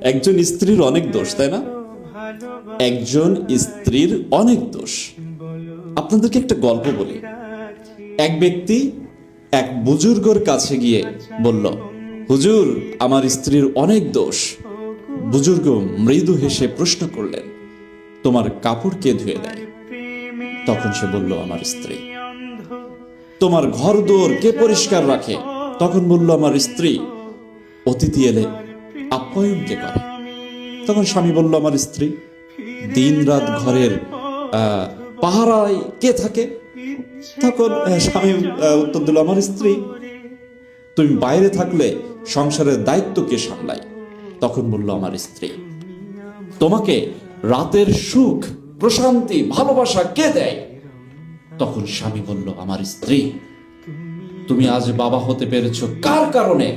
একজন স্ত্রীর অনেক দোষ, তাই না? একজন স্ত্রীর অনেক দোষ। আপনাদেরকে একটা গল্প বলি। এক ব্যক্তি এক বুজুর্গর কাছে গিয়ে বলল, হুজুর, আমার স্ত্রীর অনেক দোষ। বুজুর্গ মৃদু হেসে প্রশ্ন করলেন, তোমার কাপড় কে ধুয়ে দেয়? তখন সে বলল, আমার স্ত্রী। তোমার ঘর দোর কে পরিষ্কার রাখে? তখন বলল, আমার স্ত্রী। অতিথি এলে আপ্যায়ন কে করে? তখন স্বামী বলল, আমার স্ত্রী। দিন রাত ঘরের পাহারায় কে থাকে? তখন স্বামী উত্তর দিল, আমার স্ত্রী। তুমি বাইরে থাকলে সংসারের দায়িত্ব কে সামলায়? তখন বলল, আমার স্ত্রী। তোমাকে রাতের সুখ, প্রশান্তি, ভালোবাসা কে দেয়? তখন স্বামী বলল, আমার স্ত্রী। তুমি আজ বাবা হতে পেরেছো কার কারণে?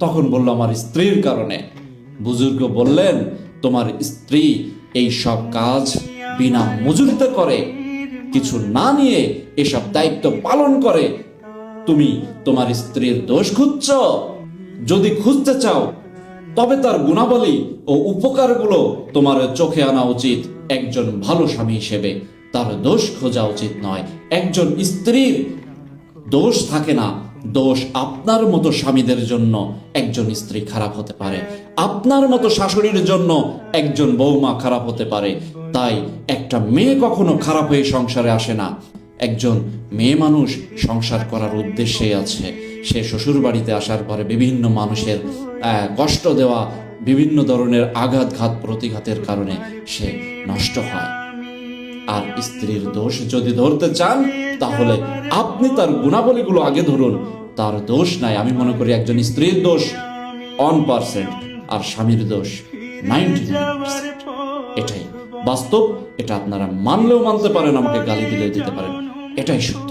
তখন বলল, আমার স্ত্রীর কারণে। বুজুর্গ বললেন, তোমার স্ত্রী এই সব কাজ বিনা মজুরিতে করে, কিছু না নিয়ে এসব দায়িত্ব পালন করে। তুমি তোমার স্ত্রীর দোষ খুঁজছ? যদি খুঁজতে চাও তবে তার গুণাবলী ও উপকারগুলো তোমার চোখে আনা উচিত। একজন ভালো স্বামী হিসেবে তার দোষ খোঁজা উচিত নয়। একজন স্ত্রীর দোষ থাকে না। দোষ আপনার মতো স্বামীদের জন্য একজন স্ত্রী খারাপ হতে পারে, আপনার মতো শাশুড়ির জন্য একজন বৌমা খারাপ হতে পারে। তাই একটা মেয়ে কখনো খারাপ হয়ে সংসারে আসে না। একজন মেয়ে মানুষ সংসার করার উদ্দেশ্যে আছে। সে শ্বশুর বাড়িতে আসার পরে বিভিন্ন মানুষের কষ্ট দেওয়া, বিভিন্ন ধরনের আঘাত প্রতিঘাতের কারণে সে নষ্ট হয়। আর স্ত্রীর দোষ যদি ধরতে চান, তাহলে আপনি তার গুণাবলীগুলো আগে ধরুন। তার দোষ নাই, আমি মনে করি একজন স্ত্রীর দোষ 1% আর স্বামীর দোষ 99%। এটাই বাস্তব। এটা আপনারা মানলেও মানতে পারেন, আমাকে গালি দিলেও দিতে পারেন, এটাই সত্য।